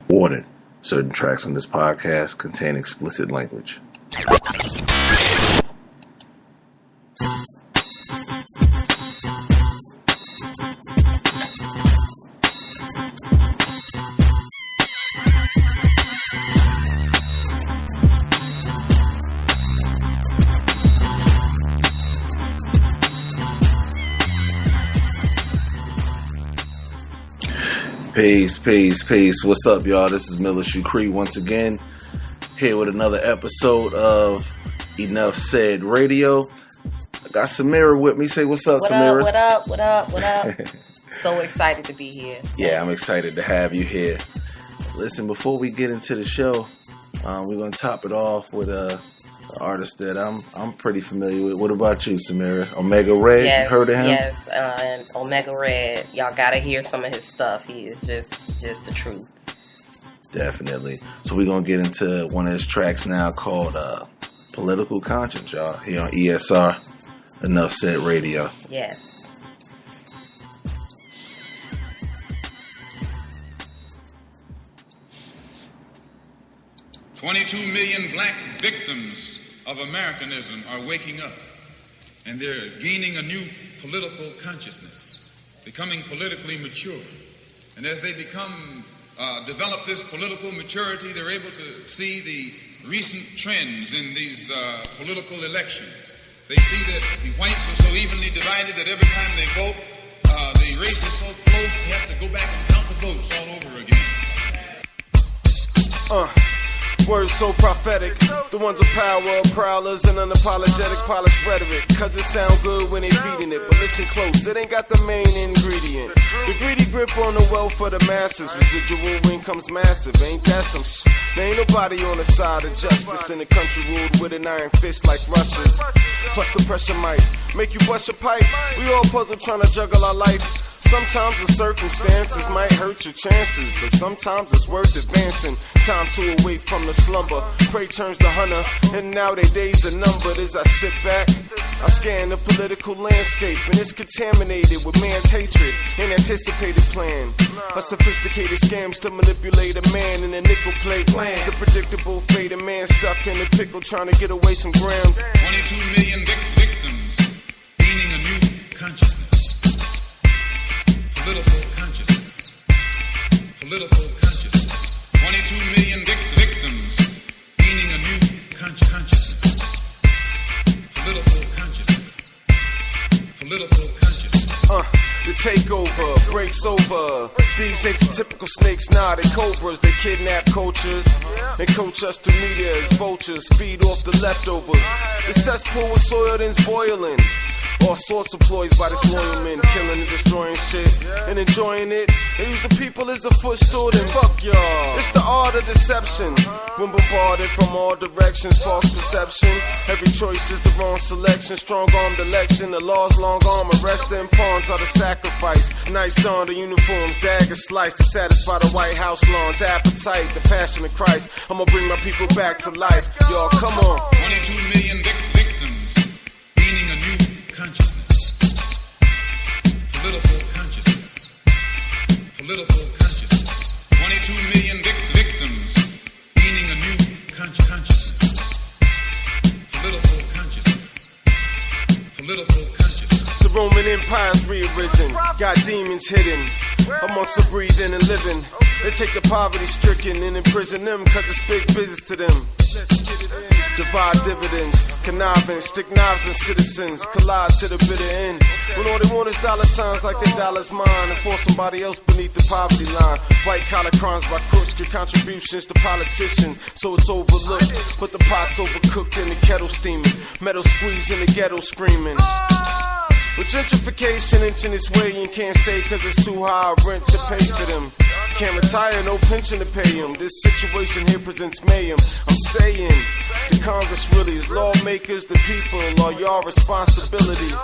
Warning, certain tracks on this podcast contain explicit language. Peace. What's up, y'all? This is Jullanar Shukree once again, here with another episode of Enough Said Radio. I got Samira with me. Say what's up, Samira. What up? So excited to be here. Yeah, I'm excited to have you here. Listen, before we get into the show, we're going to top it off with an artist that I'm pretty familiar with. What about you, Samira? Omega Red, yes, you heard of him? Yes, and Omega Red. Y'all gotta hear some of his stuff. He is just the truth. Definitely. So we're going to get into one of his tracks now called Political Conscience, y'all. Here on E.S.R. Enough Said Radio. Yes. $22 million black victims of Americanism are waking up, and they're gaining a new political consciousness, becoming politically mature. And as they develop this political maturity, they're able to see the recent trends in these political elections. They see that the whites are so evenly divided that every time they vote, the race is so close, they have to go back and count the votes all over again. Words so prophetic, the ones of power, prowlers, and unapologetic polished rhetoric. Cause it sound good when they beating it, but listen close, it ain't got the main ingredient. The greedy grip on the wealth of the masses, residual income's massive, ain't that some shit? There ain't nobody on the side of justice in the country ruled with an iron fist like Russia's. Plus the pressure might make you bust your pipe. We all puzzled trying to juggle our life. Sometimes the circumstances might hurt your chances, but sometimes it's worth advancing. Time to awake from the slumber. Prey turns to hunter, and now their days are numbered. As I sit back, I scan the political landscape, and it's contaminated with man's hatred and anticipated plan. A sophisticated scams to manipulate a man in a nickel plate. The predictable fate of man stuck in a pickle trying to get away some grams. 22 million victims gaining a new consciousness. Political consciousness. 22 million victims gaining a new consciousness. Political consciousness. The takeover breaks over. These ain't your typical snakes, nah, they cobras. They kidnap cultures and coach us through media as vultures. Feed off the leftovers. The cesspool with soil then's boiling. All sorts of ploys by this loyal men, killing and destroying shit and enjoying it. They use the people as a footstool, then fuck y'all. It's the art of deception. When bombarded from all directions, false perception. Every choice is the wrong selection. Strong-armed election, the law's long arm. Arresting pawns are the sacrifice. Nice dawn, the uniforms, dagger sliced to satisfy the White House lawns. Appetite, the passion of Christ. I'ma bring my people back to life. Y'all, come on. 22 million victims gaining a new consciousness. Political consciousness. 22 million victims gaining a new consciousness. Political consciousness. The Roman Empire's rearisen, got demons hidden amongst the breathing and living. They take the poverty-stricken and imprison them cause it's big business to them. Divide dividends, conniving, stick knives in citizens, collide to the bitter end. When all they want is dollar signs like their dollar's mine, and force somebody else beneath the poverty line. White collar crimes by crooks get contributions to politicians, so it's overlooked. But the pot's overcooked and the kettle steaming, metal squeeze in the ghetto screaming. With gentrification inching its way and can't stay cause it's too high rent to pay for them. Can't retire, no pension to pay them. This situation here presents mayhem. I'm saying, the Congress really is lawmakers, the people are your responsibility.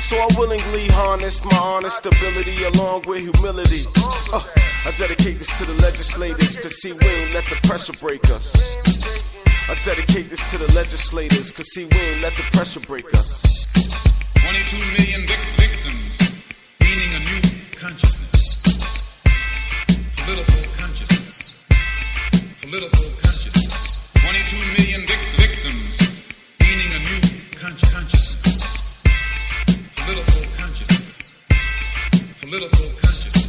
So I willingly harness my honest ability along with humility. I dedicate this to the legislators, cause see, we ain't let the pressure break us. I dedicate this to the legislators, cause see, we ain't let the pressure break us. 22 million victims gaining a new consciousness. Political consciousness. political consciousness. 22 million victims gaining a new consciousness. Political consciousness. Political consciousness.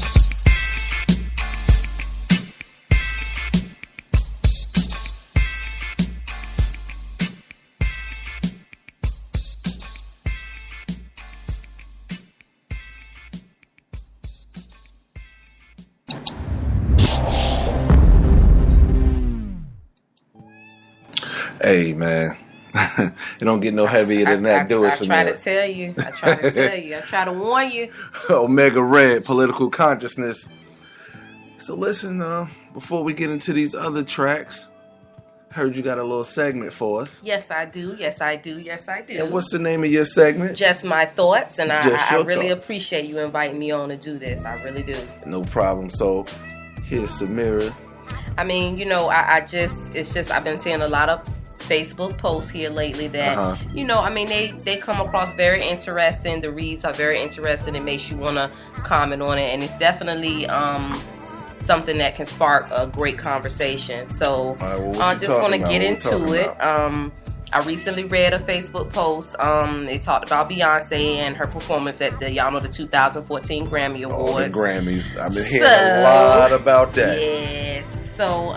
Hey, man. It don't get no heavier than that, do it, I try to tell you. I try to warn you. Omega Red, political consciousness. So listen, before we get into these other tracks, heard you got a little segment for us. Yes, I do. And what's the name of your segment? Just My Thoughts, and I really appreciate you inviting me on to do this. I really do. No problem. So here's Samira. I mean, I've been seeing a lot of Facebook posts here lately that, they come across very interesting. The reads are very interesting. It makes you want to comment on it. And it's definitely something that can spark a great conversation. So I just want to get into it. I recently read a Facebook post. They talked about Beyonce and her performance at the 2014 Grammy Awards. Oh, the Grammys. I've been hearing a lot about that. Yes. So,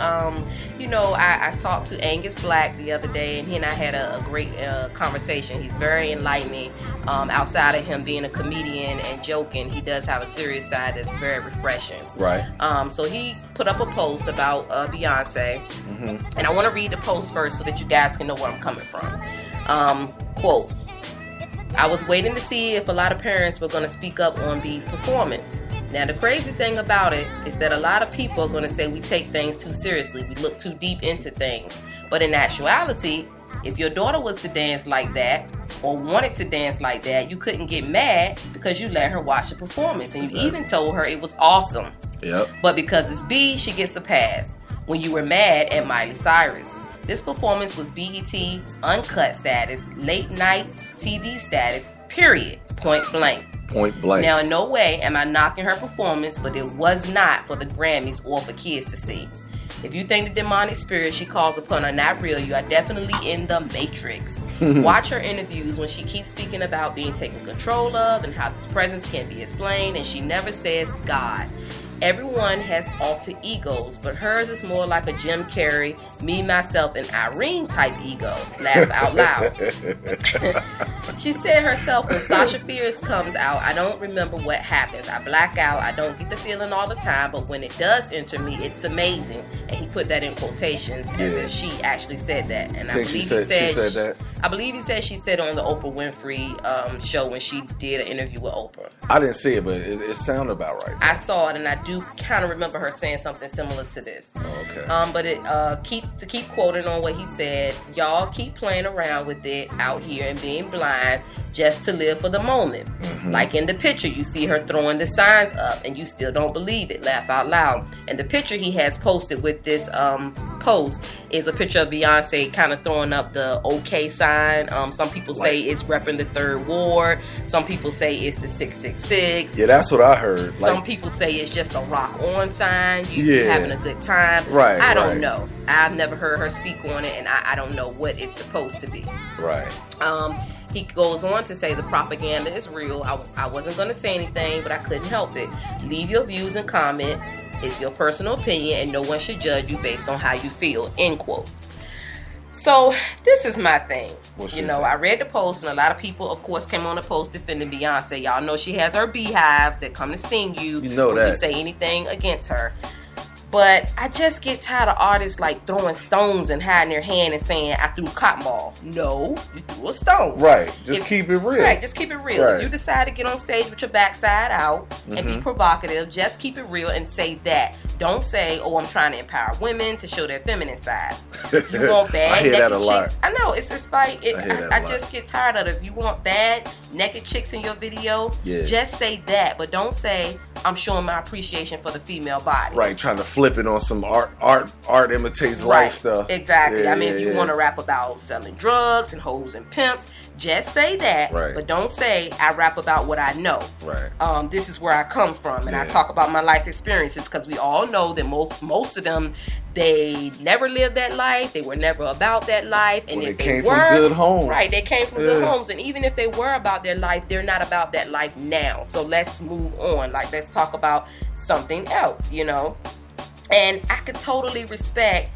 I talked to Angus Black the other day, and he and I had a great conversation. He's very enlightening. Outside of him being a comedian and joking, he does have a serious side that's very refreshing. Right. So he put up a post about Beyonce, and I want to read the post first so that you guys can know where I'm coming from. Quote, I was waiting to see if a lot of parents were going to speak up on B's performance. Now, the crazy thing about it is that a lot of people are going to say we take things too seriously. We look too deep into things. But in actuality, if your daughter was to dance like that or wanted to dance like that, you couldn't get mad because you let her watch the performance. And you even told her it was awesome. Yep. But because it's B, she gets a pass. When you were mad at Miley Cyrus. This performance was BET uncut status, late night TV status, period. Point blank. Point blank. Now, in no way am I knocking her performance, but it was not for the Grammys or for kids to see. If you think the demonic spirit she calls upon are not real, you are definitely in the Matrix. Watch her interviews when she keeps speaking about being taken control of and how this presence can't be explained, and she never says God. Everyone has alter egos, but hers is more like a Jim Carrey, me, myself, and Irene type ego. Laugh out loud. She said herself, when Sasha Fierce comes out, I don't remember what happens. I black out. I don't get the feeling all the time, but when it does enter me, it's amazing. And he put that in quotations as if she actually said that. And I believe he said that. I believe he said she said on the Oprah Winfrey show when she did an interview with Oprah. I didn't see it, but it sounded about right. I saw it, and I do kind of remember her saying something similar to this. Oh, okay. But it keep quoting on what he said. Y'all keep playing around with it out here and being blind just to live for the moment. Like in the picture, you see her throwing the signs up, and you still don't believe it. Laugh out loud. And the picture he has posted with this post is a picture of Beyonce kind of throwing up the OK sign. Some people say it's repping the 3rd Ward. Some people say it's the 666. Yeah, that's what I heard. Some people say it's just a rock on sign. You having a good time. Right. I don't know. I've never heard her speak on it, and I don't know what it's supposed to be. Right. He goes on to say the propaganda is real. I wasn't going to say anything, but I couldn't help it. Leave your views and comments. It's your personal opinion, and no one should judge you based on how you feel. End quote. So this is my thing. I read the post, and a lot of people, of course, came on the post defending Beyonce. Y'all know she has her beehives that come to sting you. You know that. When you say anything against her. But I just get tired of artists like throwing stones and hiding their hand and saying, I threw a cotton ball. No, you threw a stone. Right. Just keep it real. Right, just keep it real. Right. If you decide to get on stage with your backside out and be provocative, just keep it real and say that. Don't say, I'm trying to empower women to show their feminine side. If you want bad I hear naked that a lot. chicks. I know, it's just like, I just get tired of it. If you want bad naked chicks in your video, just say that. But don't say, I'm showing my appreciation for the female body. Right, trying to flip it on some art imitates life stuff. Exactly. If you want to rap about selling drugs and hoes and pimps, Just say that, Right. but don't say I rap about what I know. Right. This is where I come from, and I Yeah. talk about my life experiences, because we all know that most of them, they never lived that life. They were never about that life, and Well, if they they came were, from good homes. right, they came from good Yeah. homes, and even if they were about their life, they're not about that life now. So let's move on. Like, let's talk about something else, you know. And I could totally respect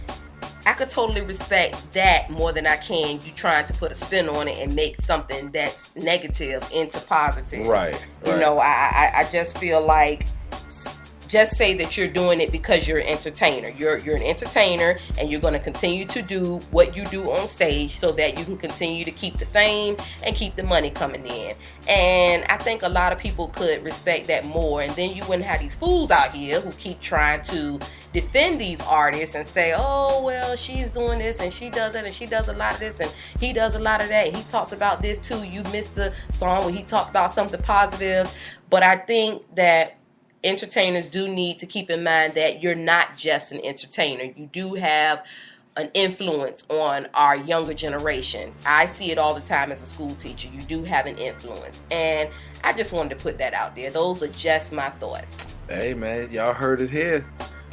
that more than I can you trying to put a spin on it and make something that's negative into positive. Right. You know, I just feel like, just say that you're doing it because you're an entertainer. You're an entertainer, and you're going to continue to do what you do on stage so that you can continue to keep the fame and keep the money coming in. And I think a lot of people could respect that more, and then you wouldn't have these fools out here who keep trying to defend these artists and say, oh, well, she's doing this and she does that and she does a lot of this and he does a lot of that. He talks about this too. You missed the song where he talked about something positive. But I think that entertainers do need to keep in mind that you're not just an entertainer. You do have an influence on our younger generation. I see it all the time as a school teacher. You do have an influence. And I just wanted to put that out there. Those are just my thoughts. Hey, man, y'all heard it here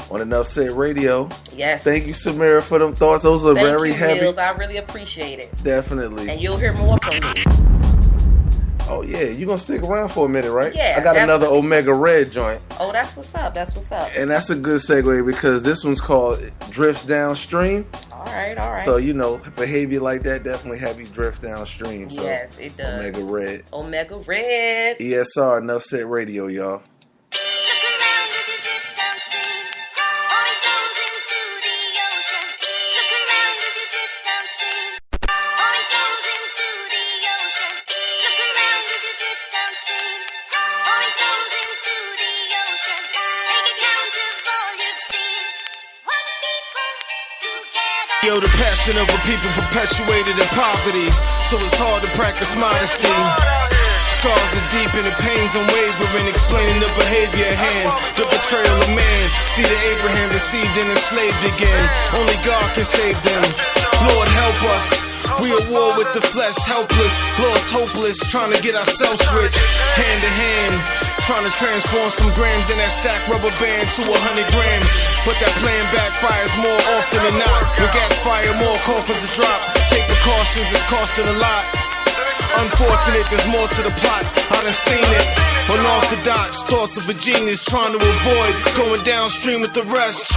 on Enough Said Radio. Yes. Thank you, Samira, for them thoughts. Those are very you, heavy. Mills. I really appreciate it. Definitely. And you'll hear more from me. Oh, yeah. You're going to stick around for a minute, right? Yeah, I got another definitely. Omega Red joint. Oh, that's what's up. That's what's up. And that's a good segue because this one's called Drifts Downstream. All right. So, you know, behavior like that definitely have you drift downstream. So, Yes, it does. Omega Red. Omega Red. E.S.R. Enough Said Radio, y'all. Look around as you drift downstream, pouring souls into the ocean. Look around as you drift downstream, pouring souls into the ocean. Look around as you drift downstream, pouring souls into the ocean. Take account of all you've seen. One people together. Yo, the passion of a people perpetuated in poverty, so it's hard to practice modesty. Scars are deep and the pain's unwavering, explaining the behavior at hand, the betrayal of man. See the Abraham deceived and enslaved again. Only God can save them. Lord, help us. We at war with the flesh, helpless, lost, hopeless, trying to get ourselves rich. Hand to hand, trying to transform some grams in that stacked rubber band to 100 grams. But that plan backfires more often than not. When gas fire, more coffins are drop. Take precautions, it's costing a lot. Unfortunate, there's more to the plot. I done seen it. Unorthodox thoughts of a genius trying to avoid going downstream with the rest.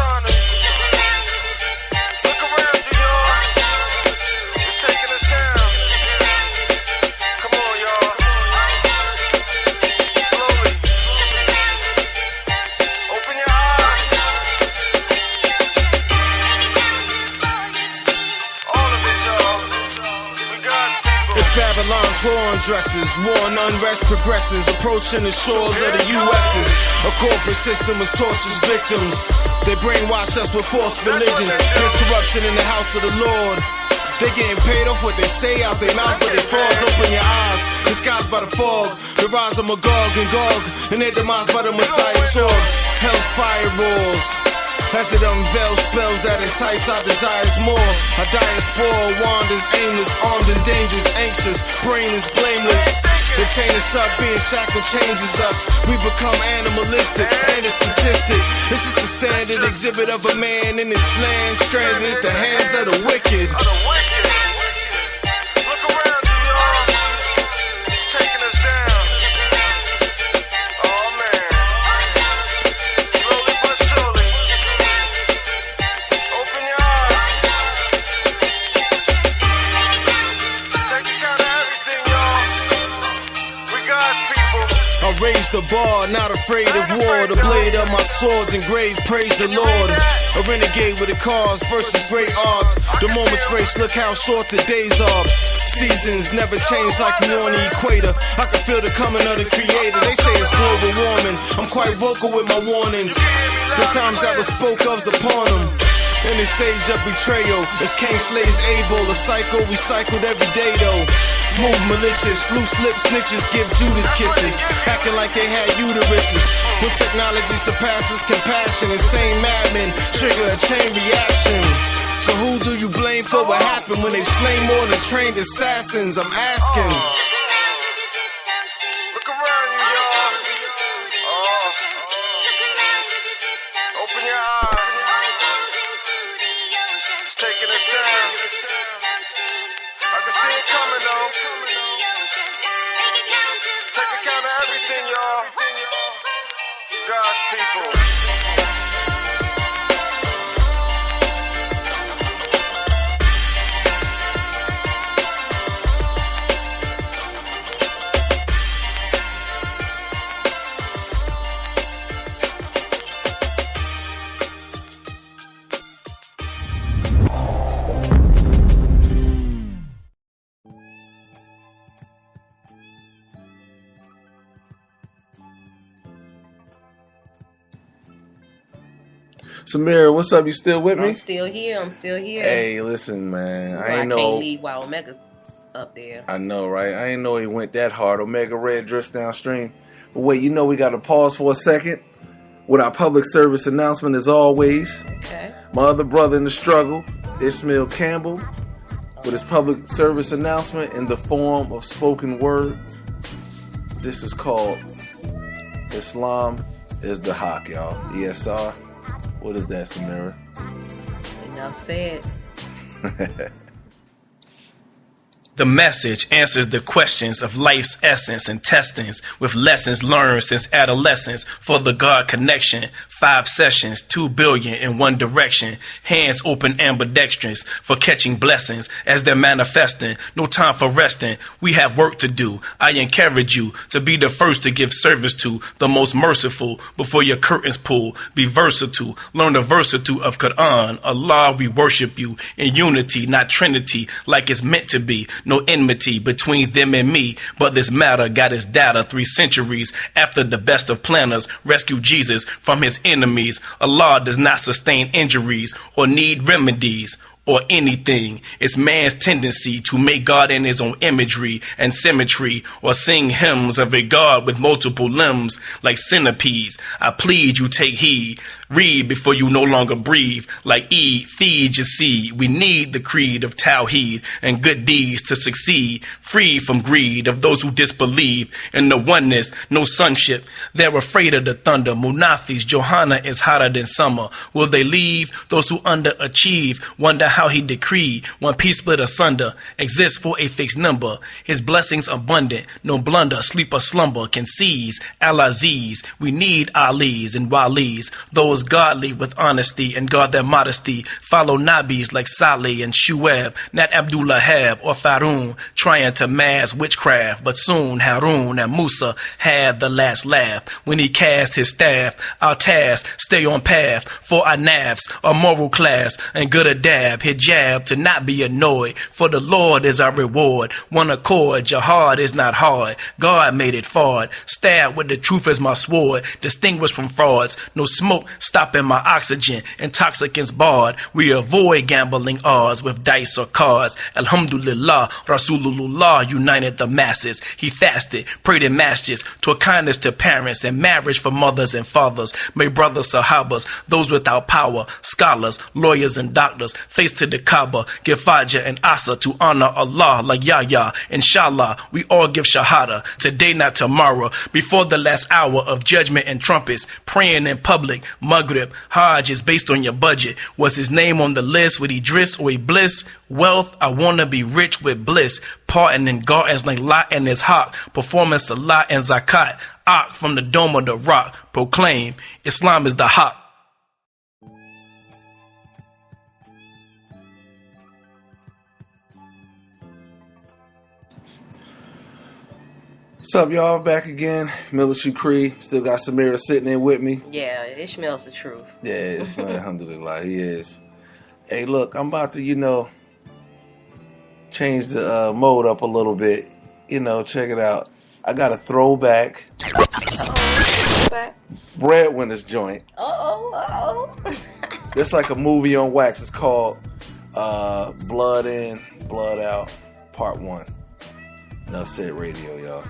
Babylon's war on dresses, war and unrest progresses, approaching the shores of the U.S.'s. A corporate system is tortures victims. They brainwash us with false religions. There's corruption in the house of the Lord. They getting paid off what they say out their mouths, but they frauds. Open your eyes, disguised by the fog. The rise of Magog and Gog, and their demise by the Messiah's sword. Hell's fire roars as it unveils spells that entice our desires more. Our diaspora wanders aimless, armed and dangerous, anxious, brain is blameless. They chain us up, being shackled changes us. We become animalistic and a statistic. This is the standard exhibit of a man in this land, stranded at the hands of the wicked. Look around you, y'all. Taking us down. Oh man. Slowly but surely. Open your eyes. Take account of everything, y'all. We got people. I raised the bar, not afraid of war. The blade of my sword's engraved, praise the Lord. A renegade with a cause versus great odds. The moment's race, look how short the days are. Seasons never change like we on the equator. I can feel the coming of the creator. They say it's global warming. I'm quite vocal with my warnings. The times that was spoke of's upon them. In this age of betrayal, as Cain slays Abel, a cycle recycled every day though. Move malicious, loose lips snitches give Judas kisses, acting like they had uteruses. When technology surpasses compassion, insane madmen trigger a chain reaction. So who do you blame for what happened when they slain more than trained assassins? I'm asking. Look around as you drift downstream. Look around you, All y'all. souls into the ocean. Look around as you drift downstream. Open your eyes. All souls into the ocean. It's taking us Look around down. as you drift downstream. I can see it coming, though. Into the ocean. Take account of Take all account of you've everything, seen. y'all. One people, God's people. Samira, what's up? You still with me? I'm still here. Hey, listen, man. I ain't can't know. leave while Omega's up there. I know, right? I ain't know he went that hard. Omega Red drifts downstream. But wait, you know we got to pause for a second with our public service announcement as always. Okay. My other brother in the struggle, Ishmael Campbell, with his public service announcement in the form of spoken word. This is called Islam is the Haq, y'all. E.S.R. What is that, Samira? Enough said. The message answers the questions of life's essence and testings with lessons learned since adolescence for the God connection. 5 sessions, 2 billion in one direction. Hands open ambidextrous for catching blessings as they're manifesting. No time for resting. We have work to do. I encourage you to be the first to give service to the most merciful before your curtains pull. Be versatile. Learn the versatility of Quran. Allah, we worship you in unity, not trinity, like it's meant to be. No enmity between them and me, but this matter got its data 3 centuries after the best of planners rescued Jesus from his enemies. Allah does not sustain injuries or need remedies or anything. It's man's tendency to make God in his own imagery and symmetry, or sing hymns of a God with multiple limbs like centipedes. I plead you take heed. Read before you no longer breathe. Like Eve, feed your seed. We need the creed of Tawheed and good deeds to succeed. Free from greed of those who disbelieve in the oneness, no sonship. They're afraid of the thunder. Munafis, Johanna is hotter than summer. Will they leave? Those who underachieve wonder how he decreed one piece split asunder exists for a fixed number. His blessings abundant, no blunder, sleep or slumber can seize. Al-Aziz, we need Alis and Walis, those godly with honesty and guard their modesty. Follow Nabis like Saleh and Shuaib, not Abdullah or Faroon, trying to mask witchcraft. But soon Harun and Musa had the last laugh when he cast his staff. Our task, stay on path for our nafs, a moral class, and good adab, hijab to not be annoyed, for the Lord is our reward. One accord, jihad is not hard. God made it forward. Stab with the truth as my sword, distinguished from frauds. No smoke stopping my oxygen, intoxicants barred. We avoid gambling odds with dice or cards. Alhamdulillah, Rasulullah united the masses. He fasted, prayed in masjids, taught kindness to parents and marriage for mothers and fathers. May brothers, sahabas, those without power, scholars, lawyers and doctors, face to the Kaaba, give Fajr and Asa to honor Allah like Yahya. Inshallah, we all give Shahada, today not tomorrow, before the last hour of judgment and trumpets, praying in public. Maghrib, Hajj is based on your budget. Was his name on the list with Idris or Iblis? Wealth, I wanna be rich with bliss. Parting in gardens like Lot and his hawk, performing Salat and Zakat. Ak from the dome of the rock, proclaim Islam is the haq. What's up, y'all? Back again. Miller Shukree. Still got Samira sitting in with me. Yeah, it smells the truth. Yeah, it's man, alhamdulillah, he is. Hey, look, I'm about to, change the mode up a little bit. Check it out. I got a throwback breadwinners joint. Oh. It's like a movie on wax. It's called Blood In, Blood Out, Part 1. Enough said radio, y'all.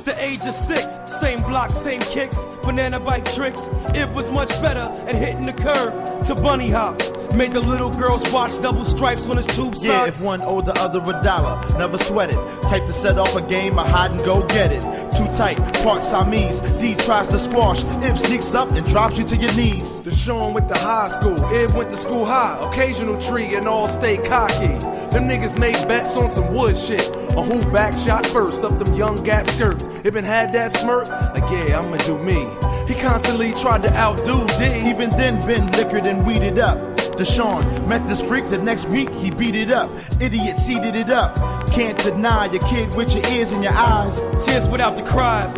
the age of 6, same block, same kicks, banana bike tricks. It was much better at hitting the curb to bunny hop. Made the little girls watch double stripes on his tube socks. Yeah, if one owed the other $1, never sweat it. Type to set off a game, I hide and go get it. Too tight, part Siamese. D tries to squash, Ib sneaks up and drops you to your knees. Deshaun went to high school, Ib went to school high. Occasional tree and all stay cocky. Them niggas made bets on some wood shit. On who back shot first up them young Gap skirts. Ibn had that smirk, like yeah, I'ma do me. He constantly tried to outdo D. Even then, been liquored and weeded up. Deshaun met this freak the next week, he beat it up. Idiot seated it up. Can't deny your kid with your ears and your eyes. Tears without the cries.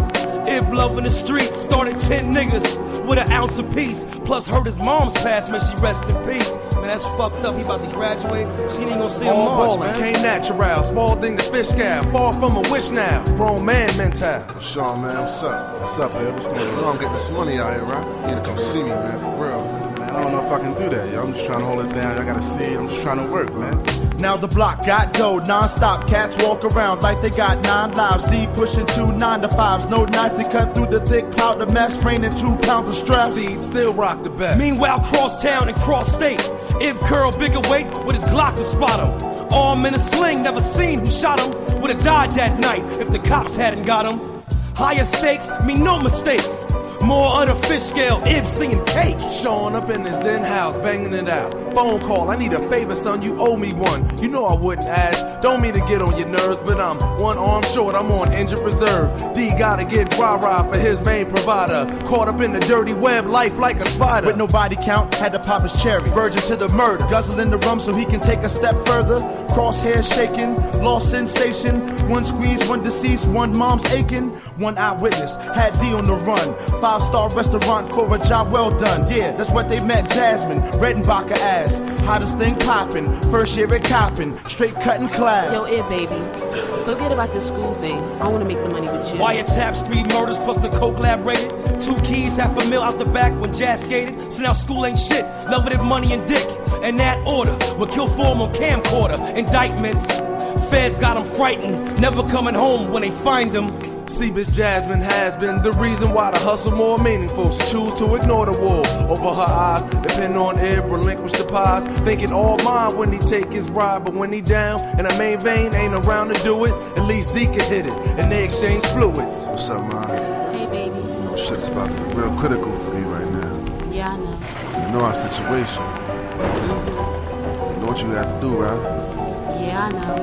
Ib love in the streets, started 10 niggas with an ounce apiece. Plus heard his mom's pass, man, she rest in peace. Man, that's fucked up, he about to graduate, she ain't gonna see him all March, ballin', man. came natural, small thing to fish scab, far from a wish now, grown man mental. Sean, man, what's up? What's up, man? What's going on? You know I'm getting this money out here, right? You need to come see me, man, for real. Man, I don't know if I can do that, yo. I'm just trying to hold it down. I gotta see it. I'm just trying to work, man. Now the block got dough, non-stop. Cats walk around like they got 9 lives. D pushing 2 9-to-5s. No knife to cut through the thick cloud of mess. Raining 2 pounds of stress. Seed still rock the best. Meanwhile, cross town and cross state, Ib curl bigger weight with his Glock to spot him. Arm in a sling, never seen who shot him. Would've died that night if the cops hadn't got him. Higher stakes mean no mistakes. More on a fish scale, Ib singing cake. Showing up in his den house, banging it out. Phone call, I need a favor, son, you owe me one. You know I wouldn't ask, don't mean to get on your nerves, but I'm one arm short, I'm on injured reserve. D gotta get rah-rah for his main provider. Caught up in the dirty web, life like a spider. With no body count, had to pop his cherry. Virgin to the murder, guzzling the rum so he can take a step further. Crosshairs shaking, lost sensation. 1 squeeze, 1 deceased, 1 mom's aching. 1 eyewitness, had D on the run. 5-star restaurant for a job well done. Yeah, that's what they met Jasmine, Redenbacher ass. Hottest thing poppin', first year at coppin', straight cutting class. Yo, baby, forget about this school thing. I wanna make the money with you. Wiretaps, 3 murders plus the coke lab rated. 2 keys, $500,000 out the back when Jazz skated. So now school ain't shit, loving it money and dick. And that order will kill 4 on camcorder. Indictments, feds got 'em frightened, never coming home when they find 'em. See, Miss Jasmine has been the reason why the hustle more meaningful. She choose to ignore the wool over her eyes, depend on Ib, relinquish the pies, thinking all mine when he take his ride. But when he down and the main vein ain't around to do it, at least D can hit it and they exchange fluids. What's up, man? Hey, baby. Oh, shit's about to be real critical for you right now. Yeah, I know. You know our situation. Mm-hmm. You know what you have to do, right? Yeah, I know.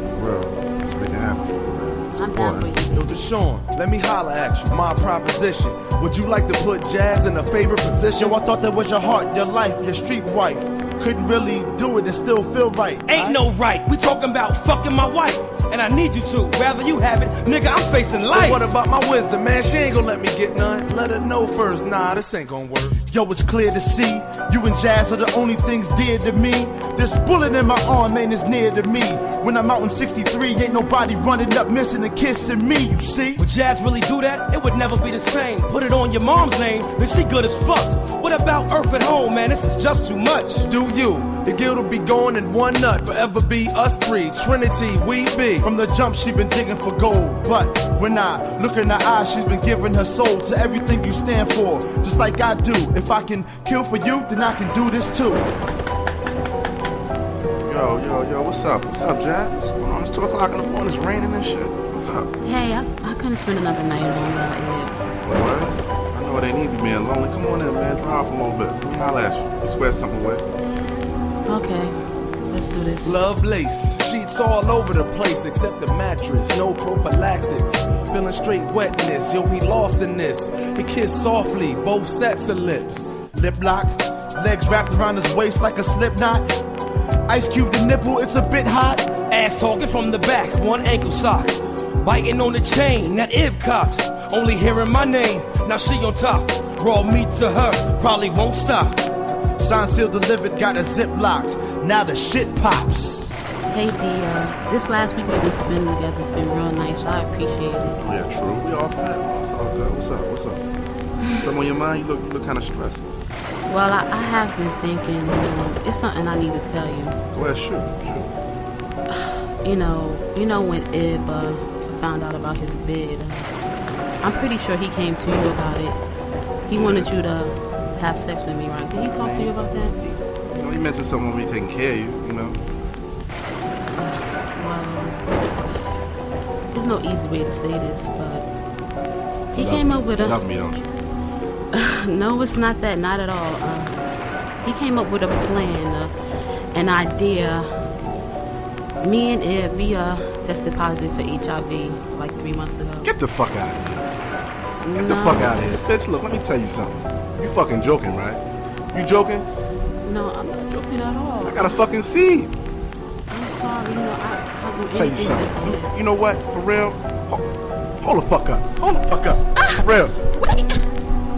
For real. Let's make it happen for you, man. It's I'm down important. for you. Yo, Deshaun, let me holler at you. My proposition. Would you like to put Jazz in a favorite position? Yo, I thought that was your heart, your life, your street wife. Couldn't really do it and still feel right. Ain't no right, we talking about fucking my wife. And I need you to, rather you have it, nigga, I'm facing life. But what about my wisdom, man? She ain't gonna let me get none. Let her know first, nah, this ain't gonna work. Yo, it's clear to see, you and Jazz are the only things dear to me. This bullet in my arm ain't as near to me. When I'm out in 63, ain't nobody running up missing and kissing me, you see? Would Jazz really do that? It would never be the same. Put it on your mom's name, then she good as fuck. What about Earth at home, man? This is just too much. Do you? The guild will be going in one nut, forever be us 3. Trinity, we be. From the jump, she been digging for gold. But when I look in her eyes, she's been giving her soul to everything you stand for. Just like I do. If I can kill for you, then I can do this too. Yo, what's up? What's up, Jazz? What's going on? It's 2 o'clock in the morning. It's raining and shit. What's up? Hey, I couldn't spend another night alone without Ib. Word? I know it ain't easy being lonely. Come on in, man. Drive for a little bit. Let me holler at you. We'll square something with. Okay, let's do this. Love lace, sheets all over the place except the mattress, no prophylactics. Feeling straight wetness, yo, he lost in this. He kissed softly, both sets of lips. Lip lock, legs wrapped around his waist like a slip knot. Ice cube the nipple, it's a bit hot. Ass talking from the back, 1 ankle sock. Biting on the chain, that Ib cocked. Only hearing my name, now she on top. Raw meat to her, probably won't stop. Signed, sealed, delivered, got a zip locked. Now the shit pops. Hey, D, this last week we've been spending together. It's been real nice. I appreciate it. Yeah, true. We all fat. It's all good. What's up? Something on your mind? You look kind of stressed. Well, I have been thinking, and it's something I need to tell you. Go ahead, shoot. You know when Ib found out about his bid. I'm pretty sure he came to you about it. He wanted you to have sex with me, right? Did he talk to you about that? You know, he mentioned something about me taking care of you know. Well, there's no easy way to say this, but he came up with You love me, don't you? No, it's not that. Not at all. He came up with a plan, an idea. Me and Ed, we tested positive for HIV like 3 months ago. Get the fuck out of here. Get the fuck out of here. Bitch, look, let me tell you something. You fucking joking, right? You joking? No, I'm not joking at all. I got a fucking seed. I'm sorry, you know, I do Tell you anything something. to You know what? For real? Hold the fuck up. Hold the fuck up. For real. Wait.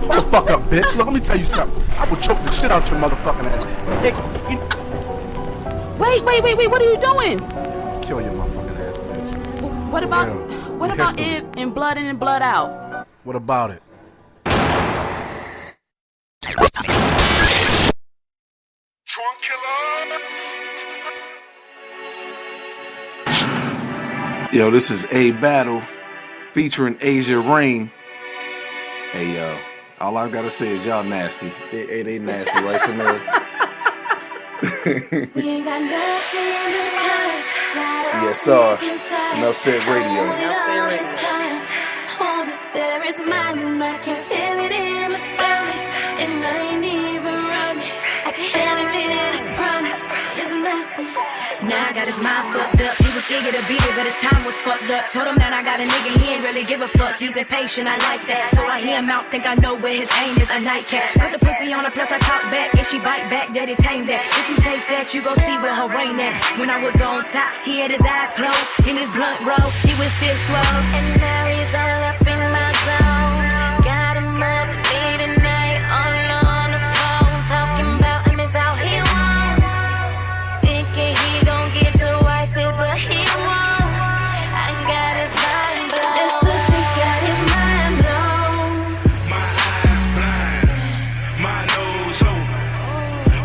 Hold the fuck up, bitch. Look, let me tell you something. I will choke the shit out your motherfucking ass. Hey, Wait, what are you doing? kill your motherfucking ass, bitch. What about Real. what Your about history. Ed and blood in and blood out? What about it? Yo, this is A Battle featuring Asia REIN. Hey, yo, all I gotta say is y'all nasty. They nasty, right, Samara? E.S.R. Enough Said Radio. Hold it, there is mine. I can feel it in my stomach, and I ain't even running. I can handle it, I promise. It's nothing. Now I got his mind fucked up. He was eager to beat it, but his time was fucked up. Told him that I got a nigga, he ain't really give a fuck. He's impatient, I like that. So I hear him out, think I know where his aim is. A nightcap. Put the pussy on her, plus I talk back. If she bite back, daddy tame that. If you taste that, you gon' see where her reign at. When I was on top, he had his eyes closed. In his blunt roll, he was still swole. And now he's all up in my zone. Got him up late at night, all on the phone. Talking about him is how he won't. Thinking he gon' get to wife it, but he won't. I got his mind blown. This pussy got his mind blown. My eyes blind, my nose open,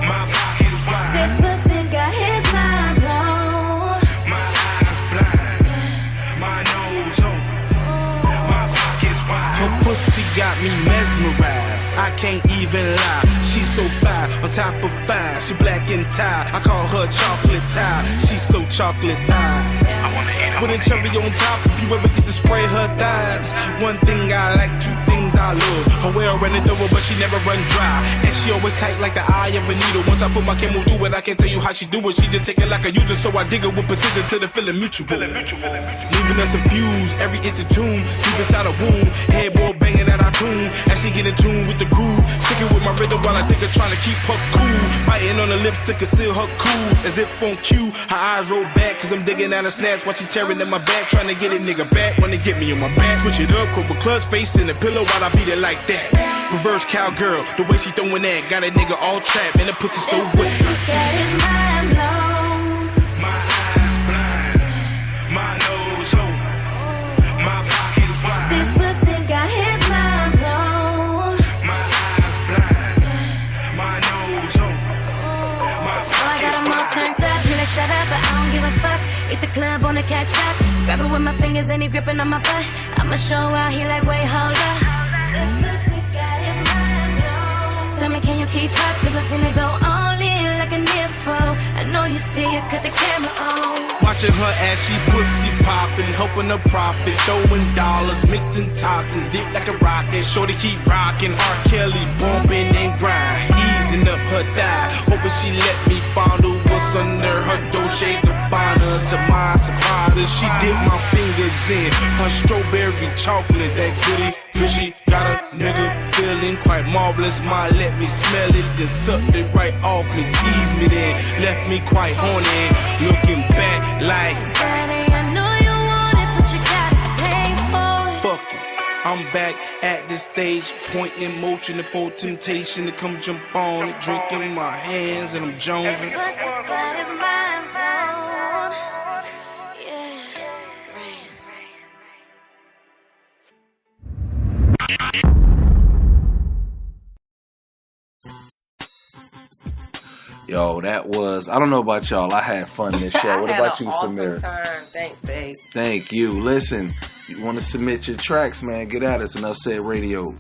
my pockets wide. This pussy got his mind blown. My eyes blind, my nose open, my pockets wide. Her pussy got me mesmerized. I can't even lie. She's so fine, on top of fine. She black and tie. I call her chocolate tie. She's so chocolate tie. With a cherry on top, if you ever get to spray her thighs. One thing I like, two things I love. Her well running through, but she never run dry. And she always tight like the eye of a needle. Once I put my camel through it, I can't tell you how she do it. She just take it like a user, so I dig it with precision till the feeling mutual. Leaving us infused, every inch of tune, deep inside a wound. Headboard banging at our tune, as she get in tune with the groove. Sticking with my rhythm while I think of trying to keep her cool. Biting on the lips to conceal her cools, as if on cue. Her eyes roll back, cause I'm digging out a snatch while she tearing in my back, trying to get a nigga back. Wanna get me on my back, switch it up, crib with clutch face in the pillow while I beat it like that. Reverse cowgirl, the way she throwing that, got a nigga all trapped, and the pussy so wet. Got his mind blown. My eyes blind, my nose open, my pockets wide. This pussy got his mind blown. My eyes blind, my nose open, my Oh, I got him all turned up, and I shut up, but I don't give a fuck. Hit the club on the catch us. Grab it with my fingers and he gripping on my butt. I'ma show out, he like, wait, hold up. This pussy got his mind blown. Tell me, can you keep up? Cause I'm finna go all in like a nympho. I know you see it, cut the camera on. Watching her as she pussy popping, helping her profit, throwing dollars, mixing toxins, deep like a rocket. Shorty keep rocking, R. Kelly bumping and grind, easing up her thigh, hoping she let me fondle what's under her Dolce Gabbana. To my surprise, she dip my fingers in her strawberry chocolate, that goody gushy. Got a nigga feeling quite marvelous. My let me smell it, then sucked it right off me, teased me, then left me quite horny. Looking back like, Daddy, I know you want it, but you gotta pay for it. fuck it. I'm back at this stage, point in motion and full temptation to come jump on it. Drink in my hands and I'm This jonesing. pussy got his mind blown. Yeah, right. Yo, that was, I don't know about y'all. I had fun this show. What about you, Samira? Time. Thanks, babe. Thank you. Listen, you want to submit your tracks, man, get at us. Enough Said Radio